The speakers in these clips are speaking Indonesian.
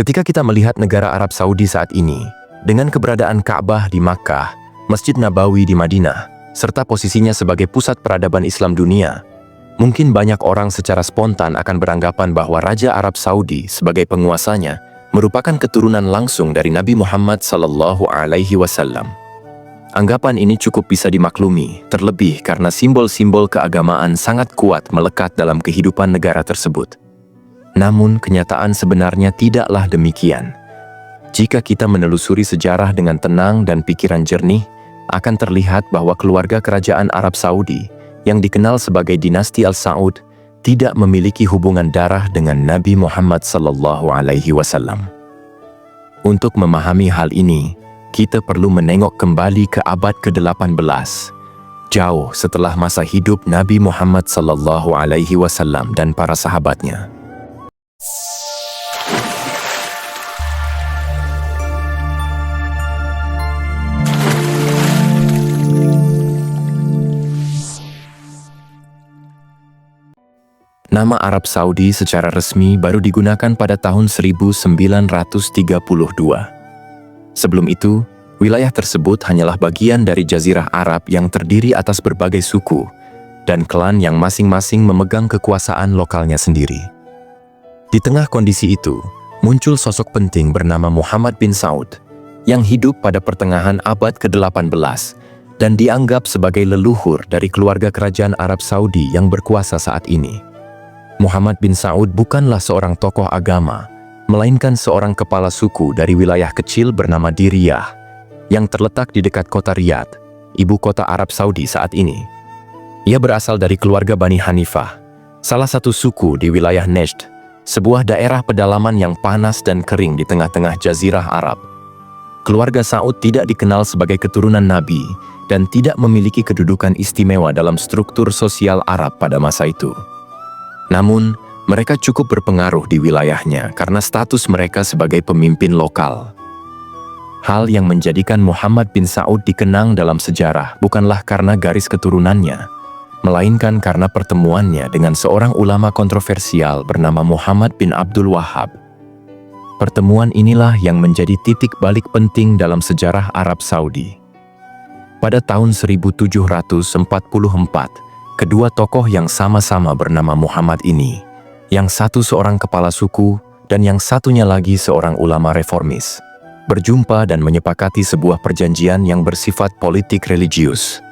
Ketika kita melihat negara Arab Saudi saat ini, dengan keberadaan Ka'bah di Makkah, Masjid Nabawi di Madinah, serta posisinya sebagai pusat peradaban Islam dunia, mungkin banyak orang secara spontan akan beranggapan bahwa Raja Arab Saudi sebagai penguasanya merupakan keturunan langsung dari Nabi Muhammad SAW. Anggapan ini cukup bisa dimaklumi, terlebih karena simbol-simbol keagamaan sangat kuat melekat dalam kehidupan negara tersebut. Namun, kenyataan sebenarnya tidaklah demikian. Jika kita menelusuri sejarah dengan tenang dan pikiran jernih, akan terlihat bahwa keluarga kerajaan Arab Saudi yang dikenal sebagai dinasti Al-Saud tidak memiliki hubungan darah dengan Nabi Muhammad SAW. Untuk memahami hal ini, kita perlu menengok kembali ke abad ke-18, jauh setelah masa hidup Nabi Muhammad SAW dan para sahabatnya. Nama Arab Saudi secara resmi baru digunakan pada tahun 1932. Sebelum itu, wilayah tersebut hanyalah bagian dari Jazirah Arab yang terdiri atas berbagai suku dan klan yang masing-masing memegang kekuasaan lokalnya sendiri. Di tengah kondisi itu, muncul sosok penting bernama Muhammad bin Saud yang hidup pada pertengahan abad ke-18 dan dianggap sebagai leluhur dari keluarga kerajaan Arab Saudi yang berkuasa saat ini. Muhammad bin Saud bukanlah seorang tokoh agama, melainkan seorang kepala suku dari wilayah kecil bernama Diriyah, yang terletak di dekat kota Riyadh, ibu kota Arab Saudi saat ini. Ia berasal dari keluarga Bani Hanifah, salah satu suku di wilayah Najd, sebuah daerah pedalaman yang panas dan kering di tengah-tengah Jazirah Arab. Keluarga Saud tidak dikenal sebagai keturunan Nabi dan tidak memiliki kedudukan istimewa dalam struktur sosial Arab pada masa itu. Namun, mereka cukup berpengaruh di wilayahnya karena status mereka sebagai pemimpin lokal. Hal yang menjadikan Muhammad bin Saud dikenang dalam sejarah bukanlah karena garis keturunannya, melainkan karena pertemuannya dengan seorang ulama kontroversial bernama Muhammad bin Abdul Wahhab. Pertemuan inilah yang menjadi titik balik penting dalam sejarah Arab Saudi. Pada tahun 1744, kedua tokoh yang sama-sama bernama Muhammad ini, yang satu seorang kepala suku dan yang satunya lagi seorang ulama reformis, berjumpa dan menyepakati sebuah perjanjian yang bersifat politik religius.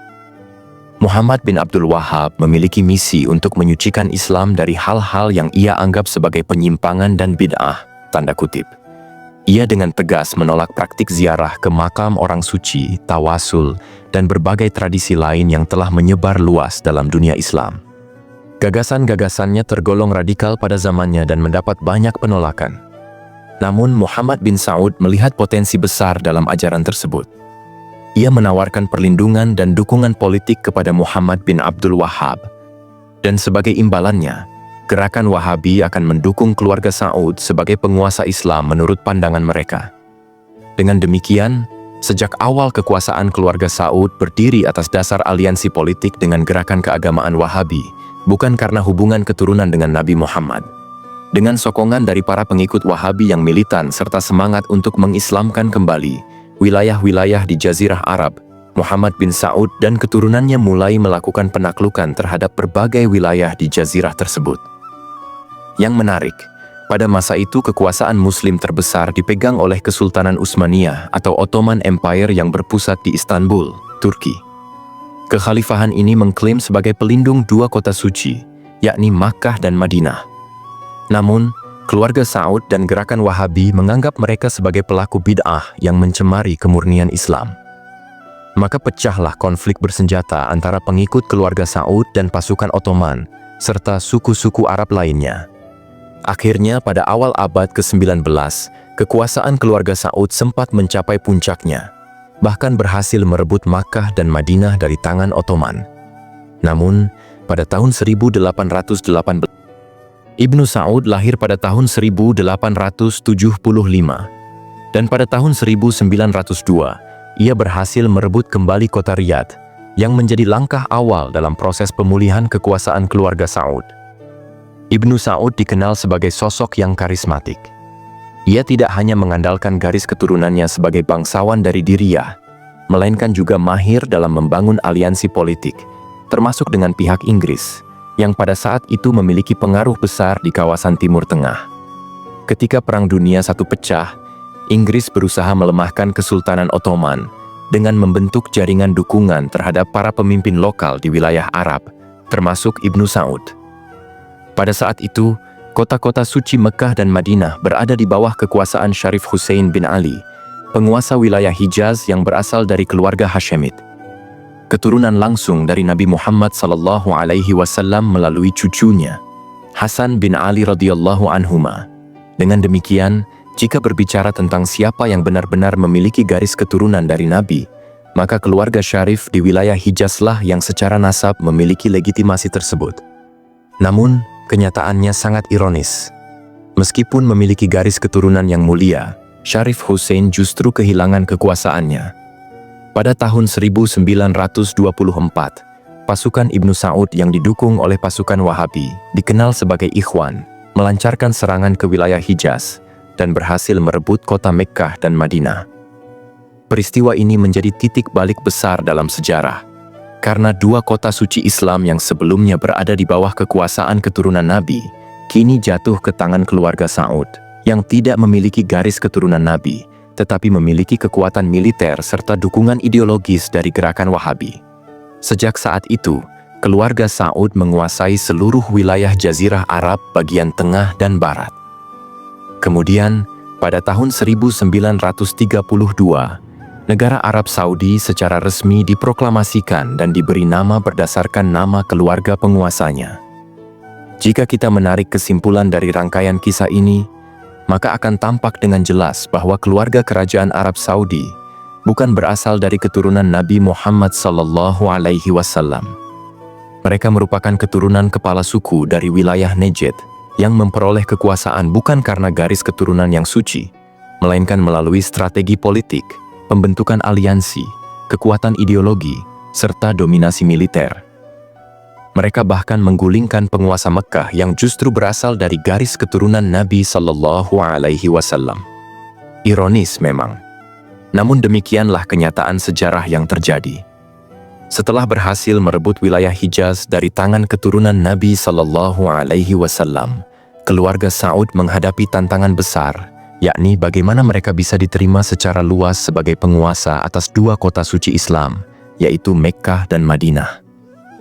Muhammad bin Abdul Wahhab memiliki misi untuk menyucikan Islam dari hal-hal yang ia anggap sebagai penyimpangan dan bid'ah, tanda kutip. Ia dengan tegas menolak praktik ziarah ke makam orang suci, tawasul, dan berbagai tradisi lain yang telah menyebar luas dalam dunia Islam. Gagasan-gagasannya tergolong radikal pada zamannya dan mendapat banyak penolakan. Namun Muhammad bin Saud melihat potensi besar dalam ajaran tersebut. Ia menawarkan perlindungan dan dukungan politik kepada Muhammad bin Abdul Wahhab. Dan sebagai imbalannya, gerakan Wahabi akan mendukung keluarga Saud sebagai penguasa Islam menurut pandangan mereka. Dengan demikian, sejak awal kekuasaan keluarga Saud berdiri atas dasar aliansi politik dengan gerakan keagamaan Wahabi, bukan karena hubungan keturunan dengan Nabi Muhammad. Dengan sokongan dari para pengikut Wahabi yang militan serta semangat untuk mengislamkan kembali wilayah-wilayah di Jazirah Arab, Muhammad bin Saud dan keturunannya mulai melakukan penaklukan terhadap berbagai wilayah di Jazirah tersebut. Yang menarik, pada masa itu kekuasaan Muslim terbesar dipegang oleh Kesultanan Utsmaniyah atau Ottoman Empire yang berpusat di Istanbul, Turki. Kekhalifahan ini mengklaim sebagai pelindung dua kota suci, yakni Makkah dan Madinah. Namun, keluarga Saud dan gerakan Wahabi menganggap mereka sebagai pelaku bid'ah yang mencemari kemurnian Islam. Maka pecahlah konflik bersenjata antara pengikut keluarga Saud dan pasukan Ottoman, serta suku-suku Arab lainnya. Akhirnya pada awal abad ke-19, kekuasaan keluarga Saud sempat mencapai puncaknya, bahkan berhasil merebut Makkah dan Madinah dari tangan Ottoman. Namun, pada tahun 1818, Ibnu Saud lahir pada tahun 1875, dan pada tahun 1902, ia berhasil merebut kembali kota Riyadh, yang menjadi langkah awal dalam proses pemulihan kekuasaan keluarga Saud. Ibnu Saud dikenal sebagai sosok yang karismatik. Ia tidak hanya mengandalkan garis keturunannya sebagai bangsawan dari Diriyah, melainkan juga mahir dalam membangun aliansi politik, termasuk dengan pihak Inggris, yang pada saat itu memiliki pengaruh besar di kawasan Timur Tengah. Ketika Perang Dunia I pecah, Inggris berusaha melemahkan Kesultanan Ottoman dengan membentuk jaringan dukungan terhadap para pemimpin lokal di wilayah Arab, termasuk Ibnu Saud. Pada saat itu, kota-kota suci Mekah dan Madinah berada di bawah kekuasaan Syarif Hussein bin Ali, penguasa wilayah Hijaz yang berasal dari keluarga Hashemid. Keturunan langsung dari Nabi Muhammad SAW melalui cucunya, Hasan bin Ali radhiyallahu anhuma. Dengan demikian, jika berbicara tentang siapa yang benar-benar memiliki garis keturunan dari Nabi, maka keluarga Syarif di wilayah Hijazlah yang secara nasab memiliki legitimasi tersebut. Namun, kenyataannya sangat ironis. Meskipun memiliki garis keturunan yang mulia, Syarif Hussein justru kehilangan kekuasaannya. Pada tahun 1924, pasukan Ibnu Saud yang didukung oleh pasukan Wahabi, dikenal sebagai Ikhwan, melancarkan serangan ke wilayah Hijaz dan berhasil merebut kota Mekkah dan Madinah. Peristiwa ini menjadi titik balik besar dalam sejarah, karena dua kota suci Islam yang sebelumnya berada di bawah kekuasaan keturunan Nabi, kini jatuh ke tangan keluarga Saud, yang tidak memiliki garis keturunan Nabi, tetapi memiliki kekuatan militer serta dukungan ideologis dari gerakan Wahabi. Sejak saat itu, keluarga Saud menguasai seluruh wilayah Jazirah Arab bagian tengah dan barat. Kemudian, pada tahun 1932, negara Arab Saudi secara resmi diproklamasikan dan diberi nama berdasarkan nama keluarga penguasanya. Jika kita menarik kesimpulan dari rangkaian kisah ini, maka akan tampak dengan jelas bahwa keluarga kerajaan Arab Saudi bukan berasal dari keturunan Nabi Muhammad SAW. Mereka merupakan keturunan kepala suku dari wilayah Najd yang memperoleh kekuasaan bukan karena garis keturunan yang suci, melainkan melalui strategi politik, pembentukan aliansi, kekuatan ideologi, serta dominasi militer. Mereka bahkan menggulingkan penguasa Mekkah yang justru berasal dari garis keturunan Nabi SAW. Ironis memang. Namun demikianlah kenyataan sejarah yang terjadi. Setelah berhasil merebut wilayah Hijaz dari tangan keturunan Nabi SAW, keluarga Saud menghadapi tantangan besar, yakni bagaimana mereka bisa diterima secara luas sebagai penguasa atas dua kota suci Islam, yaitu Mekkah dan Madinah.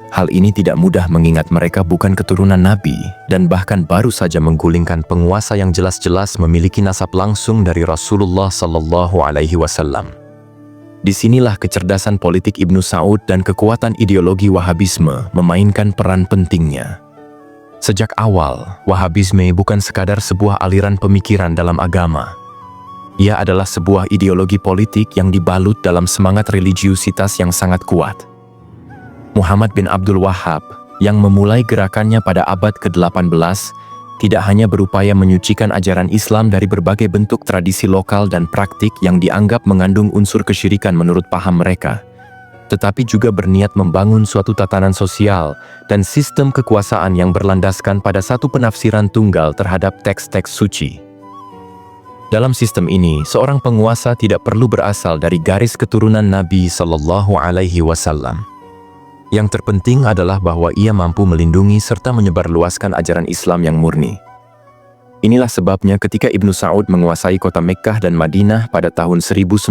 Hal ini tidak mudah mengingat mereka bukan keturunan Nabi dan bahkan baru saja menggulingkan penguasa yang jelas-jelas memiliki nasab langsung dari Rasulullah SAW. Disinilah kecerdasan politik Ibnu Saud dan kekuatan ideologi Wahabisme memainkan peran pentingnya. Sejak awal, Wahabisme bukan sekadar sebuah aliran pemikiran dalam agama. Ia adalah sebuah ideologi politik yang dibalut dalam semangat religiusitas yang sangat kuat. Muhammad bin Abdul Wahhab, yang memulai gerakannya pada abad ke-18, tidak hanya berupaya menyucikan ajaran Islam dari berbagai bentuk tradisi lokal dan praktik yang dianggap mengandung unsur kesyirikan menurut paham mereka, tetapi juga berniat membangun suatu tatanan sosial dan sistem kekuasaan yang berlandaskan pada satu penafsiran tunggal terhadap teks-teks suci. Dalam sistem ini, seorang penguasa tidak perlu berasal dari garis keturunan Nabi SAW. Yang terpenting adalah bahwa ia mampu melindungi serta menyebarluaskan ajaran Islam yang murni. Inilah sebabnya ketika Ibnu Saud menguasai kota Mekkah dan Madinah pada tahun 1924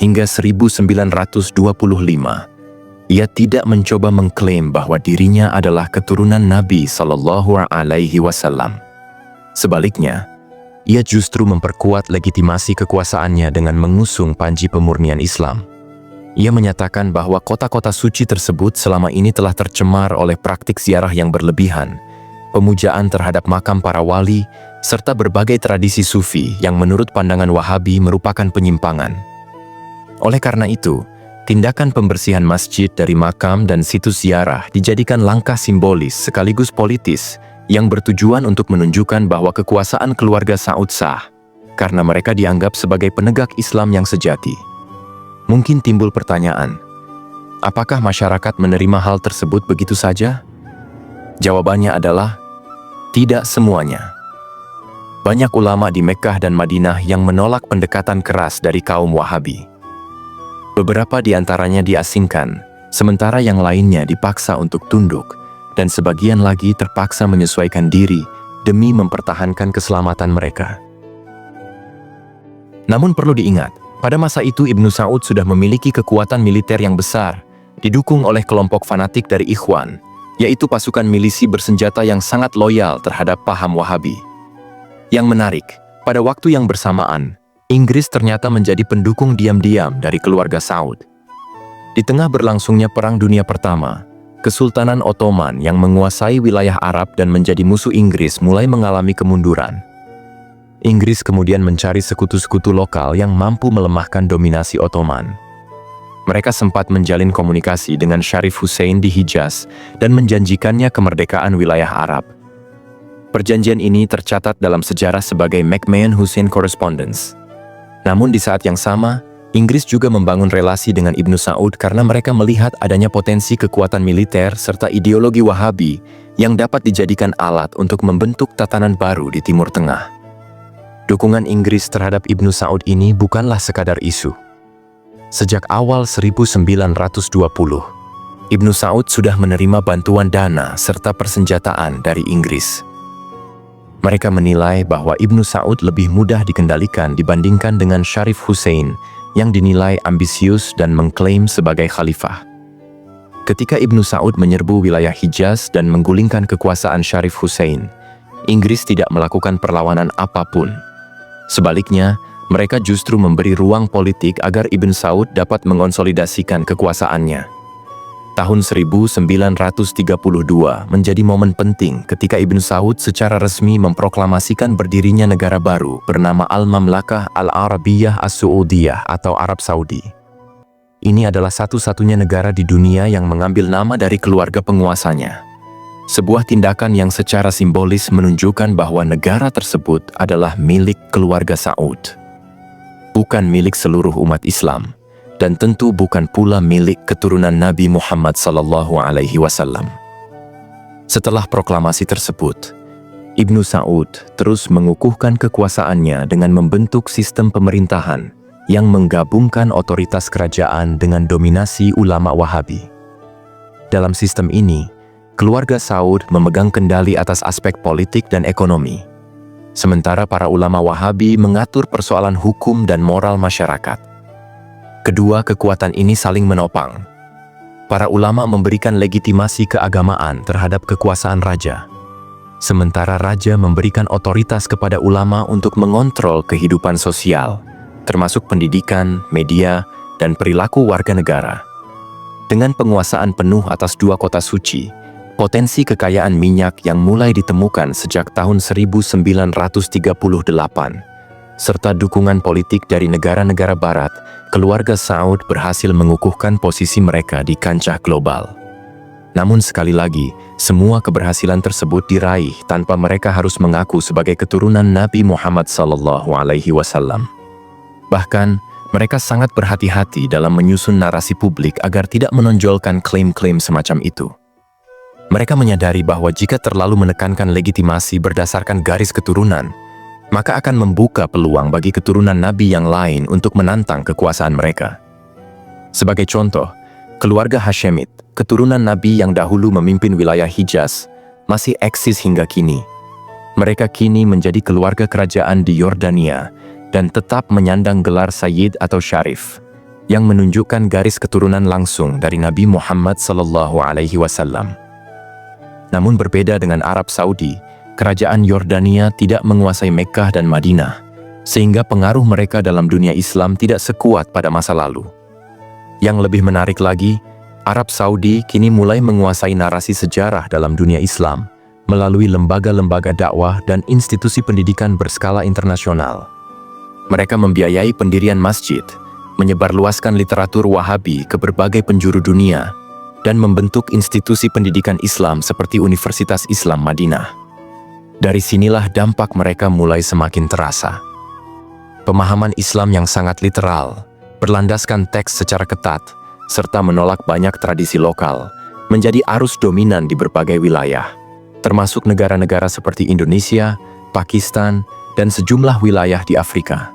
hingga 1925, ia tidak mencoba mengklaim bahwa dirinya adalah keturunan Nabi SAW. Sebaliknya, ia justru memperkuat legitimasi kekuasaannya dengan mengusung panji pemurnian Islam. Ia menyatakan bahwa kota-kota suci tersebut selama ini telah tercemar oleh praktik ziarah yang berlebihan, pemujaan terhadap makam para wali, serta berbagai tradisi sufi yang menurut pandangan Wahabi merupakan penyimpangan. Oleh karena itu, tindakan pembersihan masjid dari makam dan situs ziarah dijadikan langkah simbolis sekaligus politis yang bertujuan untuk menunjukkan bahwa kekuasaan keluarga Saud sah, karena mereka dianggap sebagai penegak Islam yang sejati. Mungkin timbul pertanyaan, apakah masyarakat menerima hal tersebut begitu saja? Jawabannya adalah, tidak semuanya. Banyak ulama di Mekkah dan Madinah yang menolak pendekatan keras dari kaum Wahabi. Beberapa di antaranya diasingkan, sementara yang lainnya dipaksa untuk tunduk, dan sebagian lagi terpaksa menyesuaikan diri demi mempertahankan keselamatan mereka. Namun perlu diingat, pada masa itu Ibnu Saud sudah memiliki kekuatan militer yang besar, didukung oleh kelompok fanatik dari Ikhwan, yaitu pasukan milisi bersenjata yang sangat loyal terhadap paham Wahabi. Yang menarik, pada waktu yang bersamaan, Inggris ternyata menjadi pendukung diam-diam dari keluarga Saud. Di tengah berlangsungnya Perang Dunia Pertama, Kesultanan Ottoman yang menguasai wilayah Arab dan menjadi musuh Inggris mulai mengalami kemunduran. Inggris kemudian mencari sekutu-sekutu lokal yang mampu melemahkan dominasi Ottoman. Mereka sempat menjalin komunikasi dengan Syarif Hussein di Hijaz dan menjanjikannya kemerdekaan wilayah Arab. Perjanjian ini tercatat dalam sejarah sebagai McMahon-Hussein Correspondence. Namun di saat yang sama, Inggris juga membangun relasi dengan Ibnu Saud karena mereka melihat adanya potensi kekuatan militer serta ideologi Wahabi yang dapat dijadikan alat untuk membentuk tatanan baru di Timur Tengah. Dukungan Inggris terhadap Ibnu Saud ini bukanlah sekadar isu. Sejak awal 1920, Ibnu Saud sudah menerima bantuan dana serta persenjataan dari Inggris. Mereka menilai bahwa Ibnu Saud lebih mudah dikendalikan dibandingkan dengan Syarif Hussein yang dinilai ambisius dan mengklaim sebagai khalifah. Ketika Ibnu Saud menyerbu wilayah Hijaz dan menggulingkan kekuasaan Syarif Hussein, Inggris tidak melakukan perlawanan apapun. Sebaliknya, mereka justru memberi ruang politik agar Ibn Saud dapat mengonsolidasikan kekuasaannya. Tahun 1932 menjadi momen penting ketika Ibn Saud secara resmi memproklamasikan berdirinya negara baru bernama Al-Mamlakah Al-Arabiyah As-Saudiyah atau Arab Saudi. Ini adalah satu-satunya negara di dunia yang mengambil nama dari keluarga penguasanya. Sebuah tindakan yang secara simbolis menunjukkan bahwa negara tersebut adalah milik keluarga Saud, bukan milik seluruh umat Islam, dan tentu bukan pula milik keturunan Nabi Muhammad SAW. Setelah proklamasi tersebut, Ibnu Saud terus mengukuhkan kekuasaannya dengan membentuk sistem pemerintahan yang menggabungkan otoritas kerajaan dengan dominasi ulama Wahabi. Dalam sistem ini, keluarga Saud memegang kendali atas aspek politik dan ekonomi, sementara para ulama Wahabi mengatur persoalan hukum dan moral masyarakat. Kedua kekuatan ini saling menopang. Para ulama memberikan legitimasi keagamaan terhadap kekuasaan raja, sementara raja memberikan otoritas kepada ulama untuk mengontrol kehidupan sosial, termasuk pendidikan, media, dan perilaku warga negara. Dengan penguasaan penuh atas dua kota suci, potensi kekayaan minyak yang mulai ditemukan sejak tahun 1938, serta dukungan politik dari negara-negara barat, keluarga Saud berhasil mengukuhkan posisi mereka di kancah global. Namun sekali lagi, semua keberhasilan tersebut diraih tanpa mereka harus mengaku sebagai keturunan Nabi Muhammad SAW. Bahkan, mereka sangat berhati-hati dalam menyusun narasi publik agar tidak menonjolkan klaim-klaim semacam itu. Mereka menyadari bahwa jika terlalu menekankan legitimasi berdasarkan garis keturunan, maka akan membuka peluang bagi keturunan Nabi yang lain untuk menantang kekuasaan mereka. Sebagai contoh, keluarga Hashemid, keturunan Nabi yang dahulu memimpin wilayah Hijaz, masih eksis hingga kini. Mereka kini menjadi keluarga kerajaan di Yordania dan tetap menyandang gelar Sayyid atau Syarif, yang menunjukkan garis keturunan langsung dari Nabi Muhammad SAW. Namun berbeda dengan Arab Saudi, kerajaan Yordania tidak menguasai Mekkah dan Madinah, sehingga pengaruh mereka dalam dunia Islam tidak sekuat pada masa lalu. Yang lebih menarik lagi, Arab Saudi kini mulai menguasai narasi sejarah dalam dunia Islam melalui lembaga-lembaga dakwah dan institusi pendidikan berskala internasional. Mereka membiayai pendirian masjid, menyebarluaskan literatur Wahabi ke berbagai penjuru dunia, dan membentuk institusi pendidikan Islam seperti Universitas Islam Madinah. Dari sinilah dampak mereka mulai semakin terasa. Pemahaman Islam yang sangat literal, berlandaskan teks secara ketat, serta menolak banyak tradisi lokal, menjadi arus dominan di berbagai wilayah, termasuk negara-negara seperti Indonesia, Pakistan, dan sejumlah wilayah di Afrika.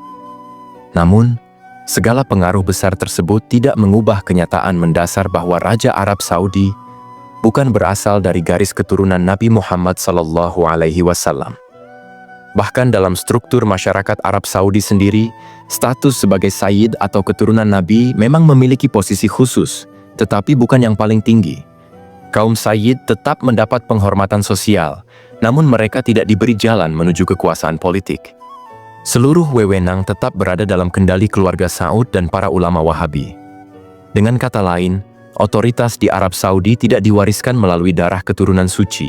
Namun, segala pengaruh besar tersebut tidak mengubah kenyataan mendasar bahwa Raja Arab Saudi bukan berasal dari garis keturunan Nabi Muhammad SAW. Bahkan dalam struktur masyarakat Arab Saudi sendiri, status sebagai Sayyid atau keturunan Nabi memang memiliki posisi khusus, tetapi bukan yang paling tinggi. Kaum Sayyid tetap mendapat penghormatan sosial, namun mereka tidak diberi jalan menuju kekuasaan politik. Seluruh wewenang tetap berada dalam kendali keluarga Saud dan para ulama Wahabi. Dengan kata lain, otoritas di Arab Saudi tidak diwariskan melalui darah keturunan suci,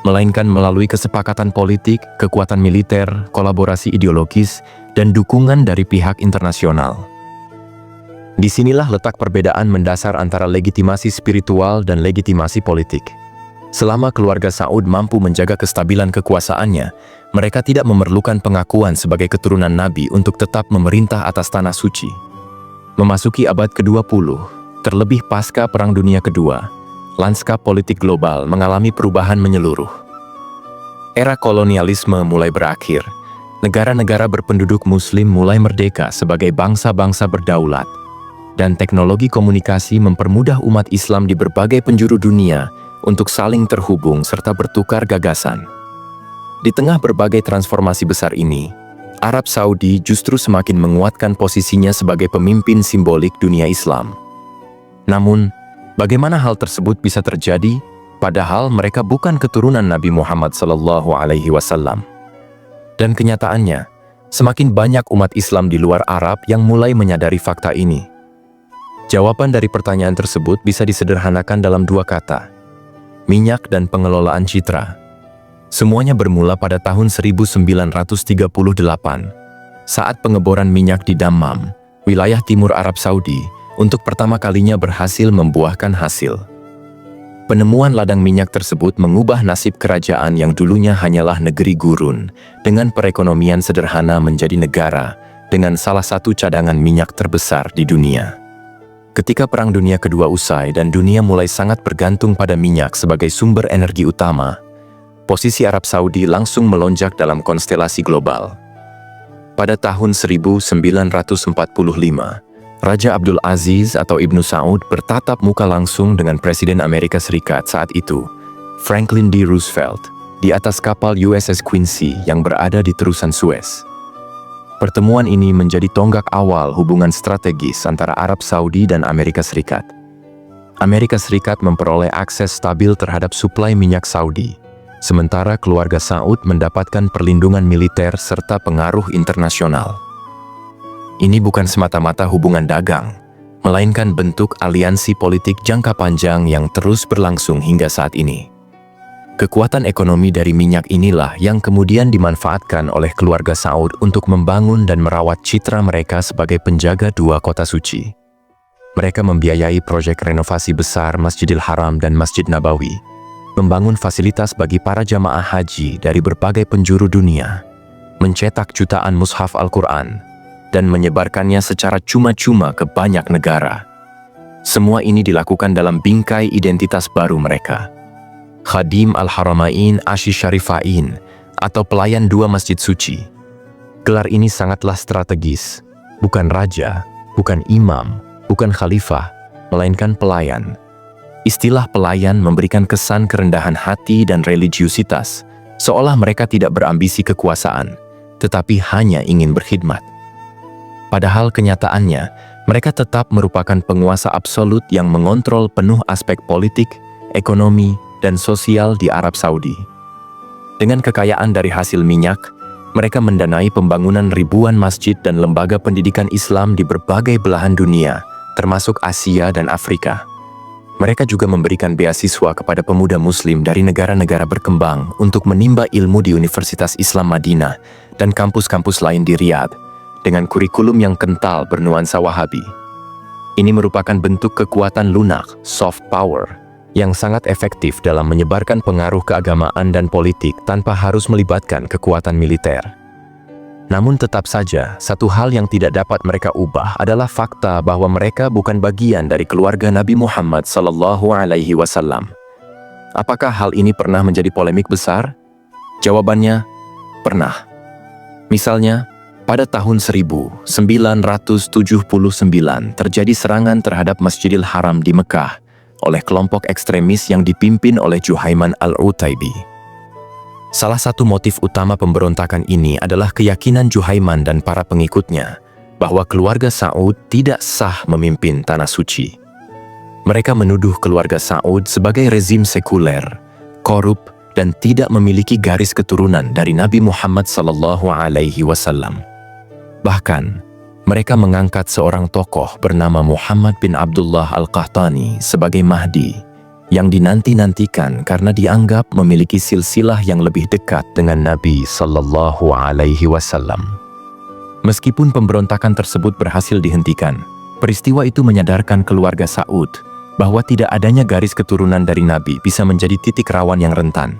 melainkan melalui kesepakatan politik, kekuatan militer, kolaborasi ideologis, dan dukungan dari pihak internasional. Disinilah letak perbedaan mendasar antara legitimasi spiritual dan legitimasi politik. Selama keluarga Saud mampu menjaga kestabilan kekuasaannya, mereka tidak memerlukan pengakuan sebagai keturunan Nabi untuk tetap memerintah atas tanah suci. Memasuki abad ke-20, terlebih pasca Perang Dunia Kedua, lanskap politik global mengalami perubahan menyeluruh. Era kolonialisme mulai berakhir, negara-negara berpenduduk Muslim mulai merdeka sebagai bangsa-bangsa berdaulat, dan teknologi komunikasi mempermudah umat Islam di berbagai penjuru dunia untuk saling terhubung serta bertukar gagasan. Di tengah berbagai transformasi besar ini, Arab Saudi justru semakin menguatkan posisinya sebagai pemimpin simbolik dunia Islam. Namun, bagaimana hal tersebut bisa terjadi, padahal mereka bukan keturunan Nabi Muhammad SAW? Dan kenyataannya, semakin banyak umat Islam di luar Arab yang mulai menyadari fakta ini. Jawaban dari pertanyaan tersebut bisa disederhanakan dalam dua kata: minyak dan pengelolaan citra. Semuanya bermula pada tahun 1938, saat pengeboran minyak di Dammam, wilayah timur Arab Saudi, untuk pertama kalinya berhasil membuahkan hasil. Penemuan ladang minyak tersebut mengubah nasib kerajaan yang dulunya hanyalah negeri gurun, dengan perekonomian sederhana menjadi negara, dengan salah satu cadangan minyak terbesar di dunia. Ketika Perang Dunia Kedua usai dan dunia mulai sangat bergantung pada minyak sebagai sumber energi utama, posisi Arab Saudi langsung melonjak dalam konstelasi global. Pada tahun 1945, Raja Abdul Aziz atau Ibnu Saud bertatap muka langsung dengan Presiden Amerika Serikat saat itu, Franklin D. Roosevelt, di atas kapal USS Quincy yang berada di terusan Suez. Pertemuan ini menjadi tonggak awal hubungan strategis antara Arab Saudi dan Amerika Serikat. Amerika Serikat memperoleh akses stabil terhadap suplai minyak Saudi, sementara keluarga Saud mendapatkan perlindungan militer serta pengaruh internasional. Ini bukan semata-mata hubungan dagang, melainkan bentuk aliansi politik jangka panjang yang terus berlangsung hingga saat ini. Kekuatan ekonomi dari minyak inilah yang kemudian dimanfaatkan oleh keluarga Saud untuk membangun dan merawat citra mereka sebagai penjaga dua kota suci. Mereka membiayai proyek renovasi besar Masjidil Haram dan Masjid Nabawi, membangun fasilitas bagi para jamaah haji dari berbagai penjuru dunia, mencetak jutaan mushaf Al-Quran, dan menyebarkannya secara cuma-cuma ke banyak negara. Semua ini dilakukan dalam bingkai identitas baru mereka, Khadim Al-Haramain Asy-Syarifain, atau pelayan dua masjid suci. Gelar ini sangatlah strategis, bukan raja, bukan imam, bukan khalifah, melainkan pelayan. Istilah pelayan memberikan kesan kerendahan hati dan religiusitas, seolah mereka tidak berambisi kekuasaan, tetapi hanya ingin berkhidmat. Padahal kenyataannya, mereka tetap merupakan penguasa absolut yang mengontrol penuh aspek politik, ekonomi, dan sosial di Arab Saudi. Dengan kekayaan dari hasil minyak, mereka mendanai pembangunan ribuan masjid dan lembaga pendidikan Islam di berbagai belahan dunia, termasuk Asia dan Afrika. Mereka juga memberikan beasiswa kepada pemuda Muslim dari negara-negara berkembang untuk menimba ilmu di Universitas Islam Madinah dan kampus-kampus lain di Riyadh, dengan kurikulum yang kental bernuansa Wahabi. Ini merupakan bentuk kekuatan lunak, soft power, yang sangat efektif dalam menyebarkan pengaruh keagamaan dan politik tanpa harus melibatkan kekuatan militer. Namun tetap saja, satu hal yang tidak dapat mereka ubah adalah fakta bahwa mereka bukan bagian dari keluarga Nabi Muhammad SAW. Apakah hal ini pernah menjadi polemik besar? Jawabannya, pernah. Misalnya, pada tahun 1979 terjadi serangan terhadap Masjidil Haram di Mekah oleh kelompok ekstremis yang dipimpin oleh Juhaiman al-Utaibi. Salah satu motif utama pemberontakan ini adalah keyakinan Juhaiman dan para pengikutnya bahwa keluarga Saud tidak sah memimpin Tanah Suci. Mereka menuduh keluarga Saud sebagai rezim sekuler, korup, dan tidak memiliki garis keturunan dari Nabi Muhammad SAW. Bahkan, mereka mengangkat seorang tokoh bernama Muhammad bin Abdullah Al-Qahtani sebagai Mahdi, yang dinanti-nantikan karena dianggap memiliki silsilah yang lebih dekat dengan Nabi SAW. Meskipun pemberontakan tersebut berhasil dihentikan, peristiwa itu menyadarkan keluarga Saud bahwa tidak adanya garis keturunan dari Nabi bisa menjadi titik rawan yang rentan.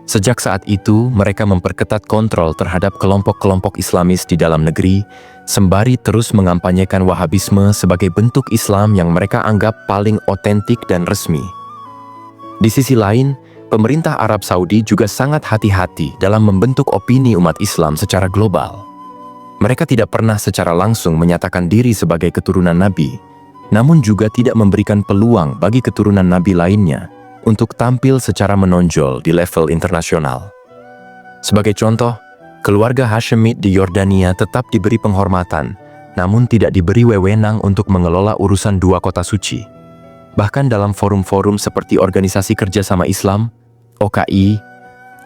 Sejak saat itu, mereka memperketat kontrol terhadap kelompok-kelompok Islamis di dalam negeri, sembari terus mengampanyekan Wahabisme sebagai bentuk Islam yang mereka anggap paling otentik dan resmi. Di sisi lain, pemerintah Arab Saudi juga sangat hati-hati dalam membentuk opini umat Islam secara global. Mereka tidak pernah secara langsung menyatakan diri sebagai keturunan Nabi, namun juga tidak memberikan peluang bagi keturunan Nabi lainnya untuk tampil secara menonjol di level internasional. Sebagai contoh, keluarga Hashemid di Yordania tetap diberi penghormatan, namun tidak diberi wewenang untuk mengelola urusan dua kota suci. Bahkan dalam forum-forum seperti Organisasi Kerjasama Islam, OKI,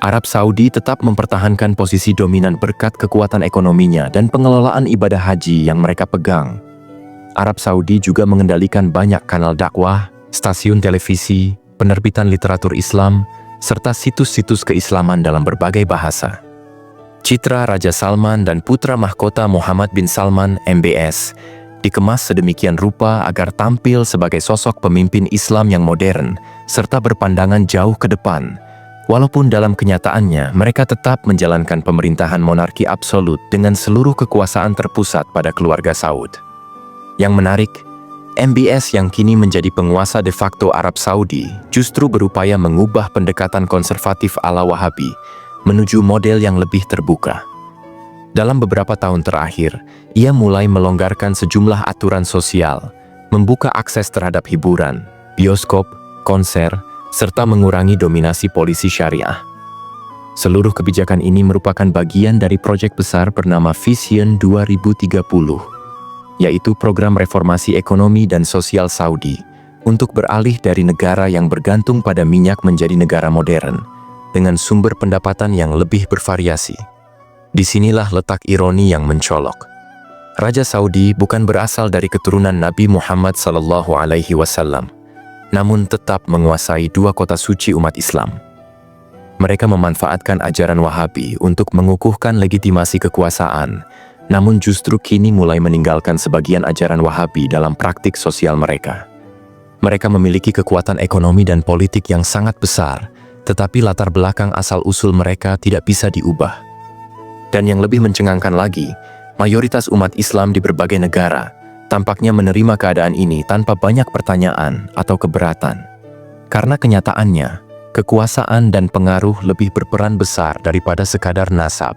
Arab Saudi tetap mempertahankan posisi dominan berkat kekuatan ekonominya dan pengelolaan ibadah haji yang mereka pegang. Arab Saudi juga mengendalikan banyak kanal dakwah, stasiun televisi, penerbitan literatur Islam, serta situs-situs keislaman dalam berbagai bahasa. Citra Raja Salman dan putra mahkota Muhammad bin Salman (MBS) dikemas sedemikian rupa agar tampil sebagai sosok pemimpin Islam yang modern, serta berpandangan jauh ke depan, walaupun dalam kenyataannya mereka tetap menjalankan pemerintahan monarki absolut dengan seluruh kekuasaan terpusat pada keluarga Saud. Yang menarik, MBS yang kini menjadi penguasa de facto Arab Saudi justru berupaya mengubah pendekatan konservatif ala Wahabi menuju model yang lebih terbuka. Dalam beberapa tahun terakhir, ia mulai melonggarkan sejumlah aturan sosial, membuka akses terhadap hiburan, bioskop, konser, serta mengurangi dominasi polisi syariah. Seluruh kebijakan ini merupakan bagian dari proyek besar bernama Vision 2030, yaitu program reformasi ekonomi dan sosial Saudi untuk beralih dari negara yang bergantung pada minyak menjadi negara modern dengan sumber pendapatan yang lebih bervariasi. Disinilah letak ironi yang mencolok. Raja Saudi bukan berasal dari keturunan Nabi Muhammad SAW, namun tetap menguasai dua kota suci umat Islam. Mereka memanfaatkan ajaran Wahabi untuk mengukuhkan legitimasi kekuasaan, namun justru kini mulai meninggalkan sebagian ajaran Wahabi dalam praktik sosial mereka. Mereka memiliki kekuatan ekonomi dan politik yang sangat besar, tetapi latar belakang asal-usul mereka tidak bisa diubah. Dan yang lebih mencengangkan lagi, mayoritas umat Islam di berbagai negara tampaknya menerima keadaan ini tanpa banyak pertanyaan atau keberatan. Karena kenyataannya, kekuasaan dan pengaruh lebih berperan besar daripada sekadar nasab.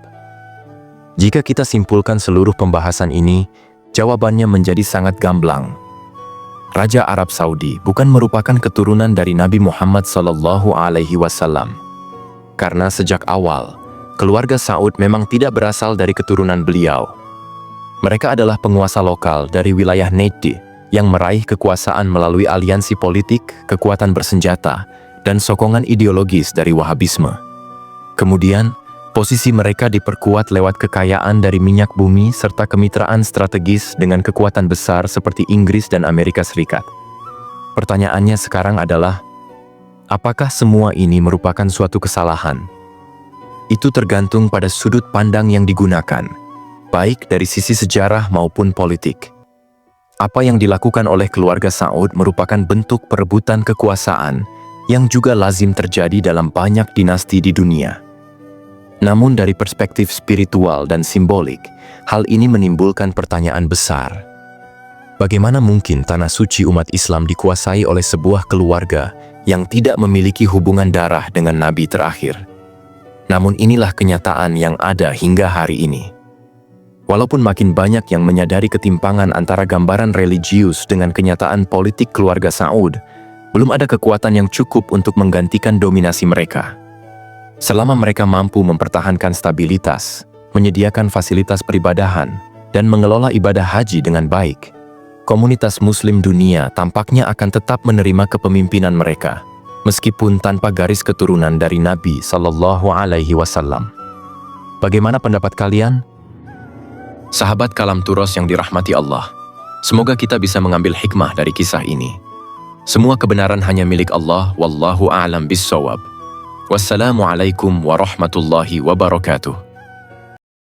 Jika kita simpulkan seluruh pembahasan ini, jawabannya menjadi sangat gamblang. Raja Arab Saudi bukan merupakan keturunan dari Nabi Muhammad SAW. Karena sejak awal, keluarga Saud memang tidak berasal dari keturunan beliau. Mereka adalah penguasa lokal dari wilayah Najd yang meraih kekuasaan melalui aliansi politik, kekuatan bersenjata, dan sokongan ideologis dari Wahabisme. Kemudian, posisi mereka diperkuat lewat kekayaan dari minyak bumi serta kemitraan strategis dengan kekuatan besar seperti Inggris dan Amerika Serikat. Pertanyaannya sekarang adalah, apakah semua ini merupakan suatu kesalahan? Itu tergantung pada sudut pandang yang digunakan, baik dari sisi sejarah maupun politik. Apa yang dilakukan oleh keluarga Saud merupakan bentuk perebutan kekuasaan yang juga lazim terjadi dalam banyak dinasti di dunia. Namun dari perspektif spiritual dan simbolik, hal ini menimbulkan pertanyaan besar. Bagaimana mungkin tanah suci umat Islam dikuasai oleh sebuah keluarga yang tidak memiliki hubungan darah dengan Nabi terakhir? Namun inilah kenyataan yang ada hingga hari ini. Walaupun makin banyak yang menyadari ketimpangan antara gambaran religius dengan kenyataan politik keluarga Saud, belum ada kekuatan yang cukup untuk menggantikan dominasi mereka. Selama mereka mampu mempertahankan stabilitas, menyediakan fasilitas peribadahan, dan mengelola ibadah haji dengan baik, komunitas muslim dunia tampaknya akan tetap menerima kepemimpinan mereka, meskipun tanpa garis keturunan dari Nabi Shallallahu Alaihi Wasallam. Bagaimana pendapat kalian? Sahabat Kalam Turos yang dirahmati Allah, semoga kita bisa mengambil hikmah dari kisah ini. Semua kebenaran hanya milik Allah, wallahu a'lam bis-shawab. Wassalamualaikum warahmatullahi wabarakatuh.